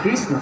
কৃষ্ণ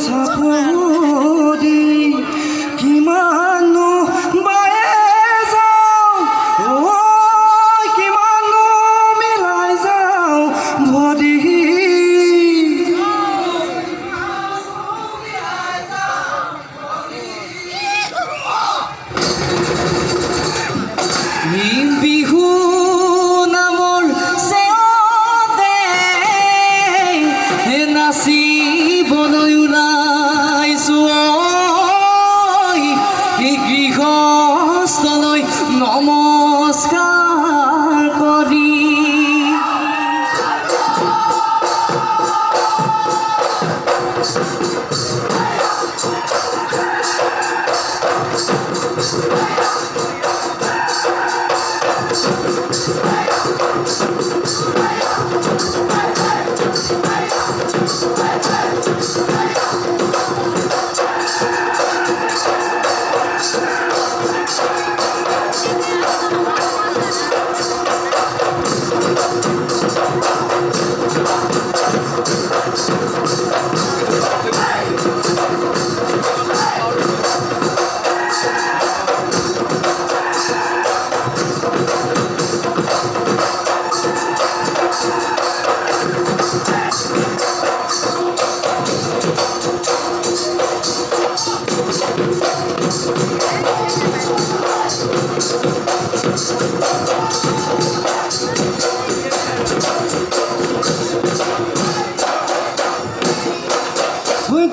চাপৰি কিমানো বায়ে যাওঁ কিমানো মিলাই যাওঁ ভৰি বিহু নামৰ চেৱতে নাচিবলৈ ওলাইছোঁ গৃহস্থলৈ নমস্কাৰ কৰি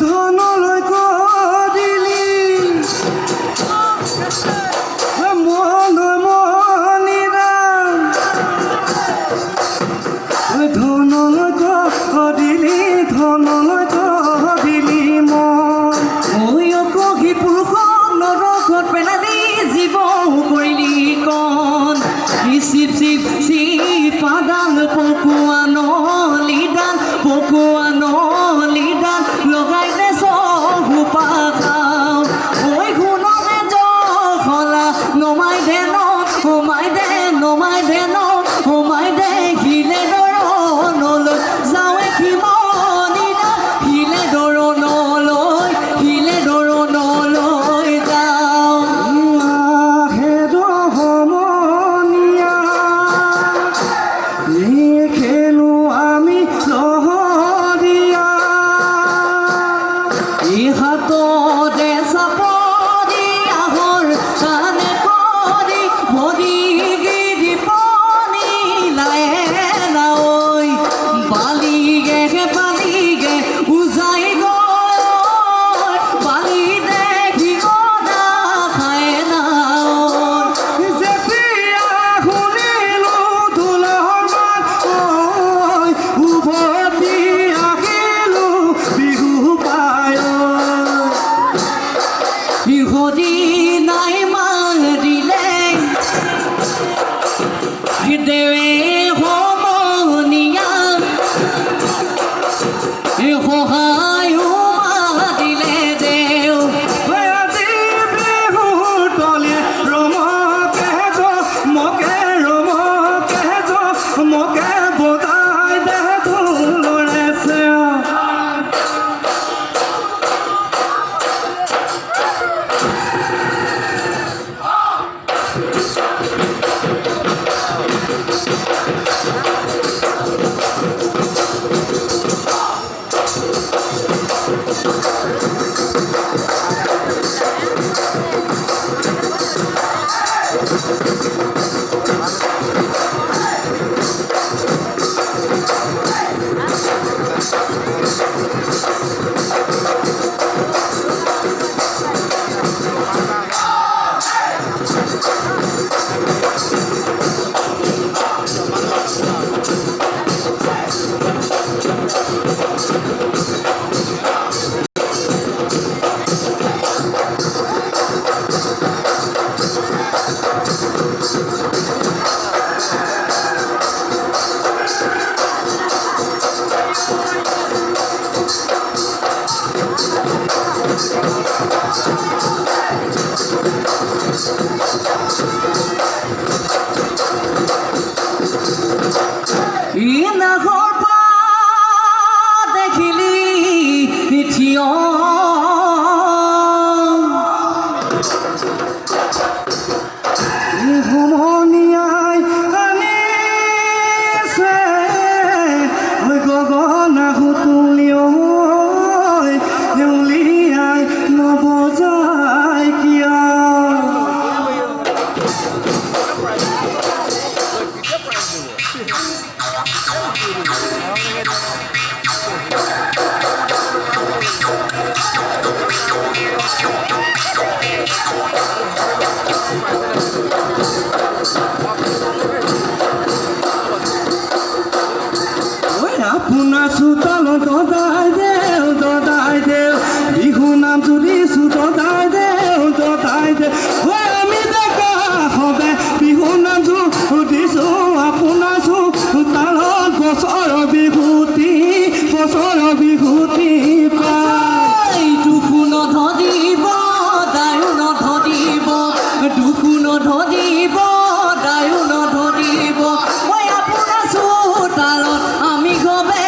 ধনলৈ কৰিলি মনলৈ মনিৰাম ধনলৈ কৰিলি মন কহি পুৰুষক নৰকত পেলালি জীৱ কৰিলি কণ চিপ চিপ চিপ পাদাল পকোৱা নলিডাল লগাই দে চহুপা খাওঁ ঐ গুণনে জখলা নমাই দে সোমাই দে শিলে দৰণলৈ যাওঁ কিমনিৰা শিলে দৰণলৈ যাওঁ হেৰ সমনীয়া লিখেনো আমি লহৰীয়া হাততে চাপৰি আহৰ কাণে কৰি ভৰি গিৰি পানী লাহে নাঐ বালিগে উজাই গৈ বালি দেখি গদা খায় নাঐ যেতিয়া শুনিলো ঢোলৰ মাত উভতি আহিলো বিহু পায় বিহুদি নাই মাৰিলে দেৱে সমনীয়া সহায়ো মাৰিলে দেও আজি বিহুৰ তলি ৰমকে মকে বজাই দে ঢোলৰে চেও দেখিলি থিয় গগনা সুতুলি উলিয়াই নবজাই কিয় আপোনাৰ চোতালত দদাই দেও বিহু নাম জুৰিছো দদাই দেও আমি দেখা হবে বিহু নাম জুৰিছো আপোনাৰ চোতালত বছৰ বিহুতি পাই দুখু নধৰিব দায়ো নধৰিব দুখু নধৰিব দায়ো নধৰিব মই আপোনাৰ চোতালত আমি গবে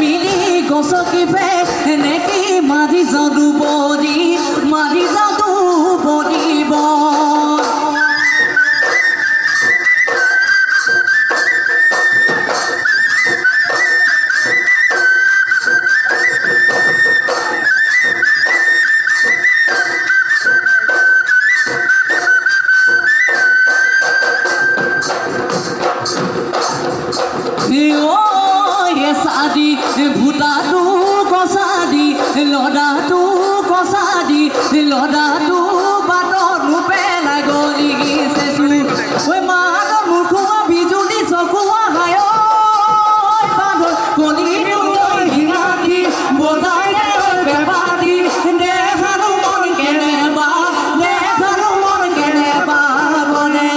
মিলি গছকিবে এনেকে মাৰি যাদু বদিব সাদি ভূতাটো কচাদি লদাটো বাটত পেলাই গলি গিছেছো ঐ মাকৰ মুখুৱা বিজুলি চকুৱা হায় বাটত কলি হিৰাকি বজাই বেবাদি দেখানো মন কেনেবা বনে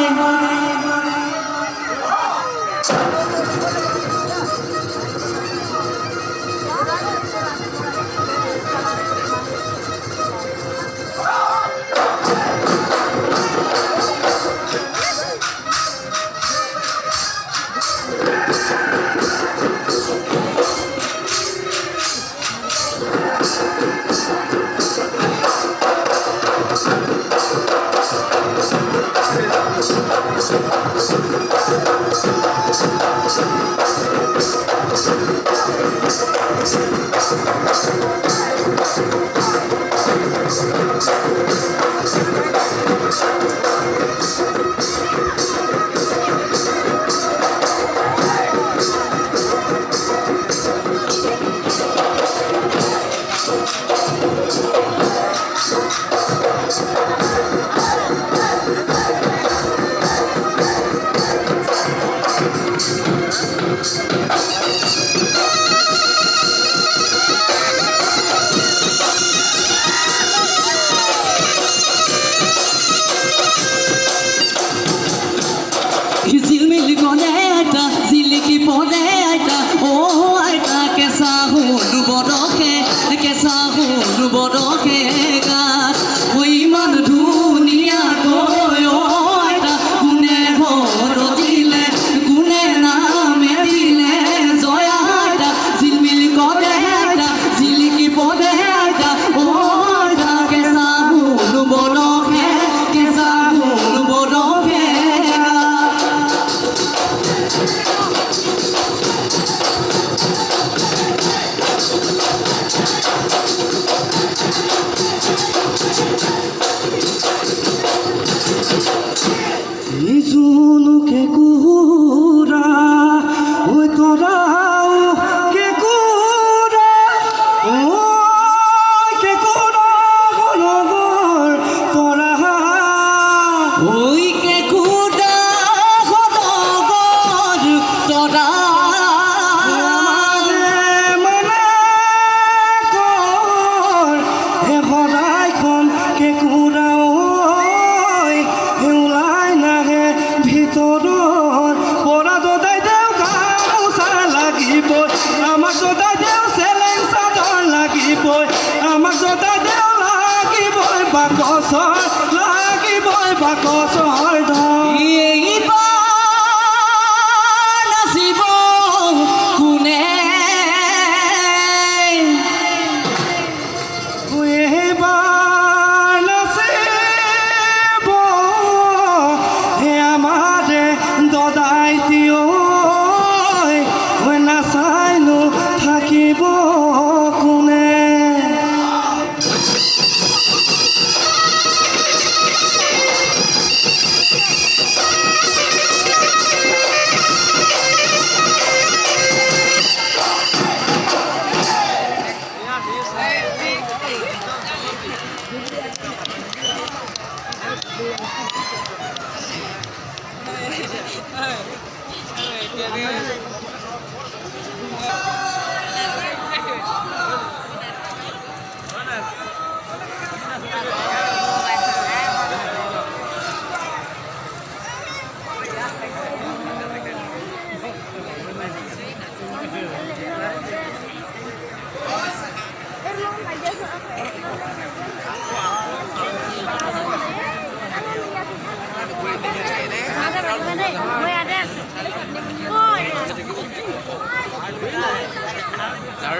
যাৰ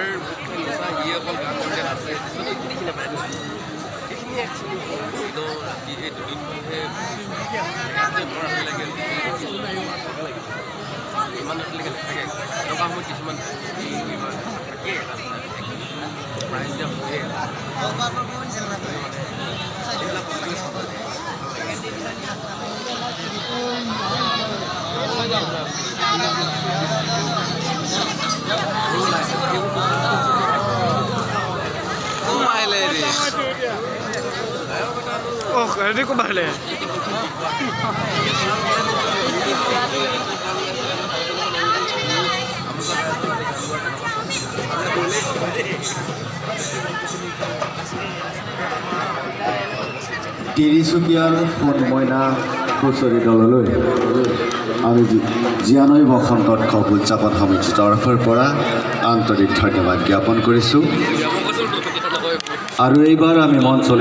অকল গান কণ্টেণ্ট আছে এইখিনিয়ে পাই এইখিনিয়ে ৰাতি এই দুদিনমানহে লাগে ইমান ৰাতিলৈকে নাথাকে এনেকুৱা সময়ত কিছুমান থাকে প্ৰাইজ দিয়া হয়ে এইবিলাক Oh, ini kok balik? তিনিচুকীয়াৰ ফোন মইনা হুঁচৰি দললৈ আমি জীয়ানৈ বসন্তত খব উদযাপন সমিতিৰ তৰফৰ পৰা আন্তৰিক ধন্যবাদ জ্ঞাপন কৰিছোঁ আৰু এইবাৰ আমি মঞ্চলৈ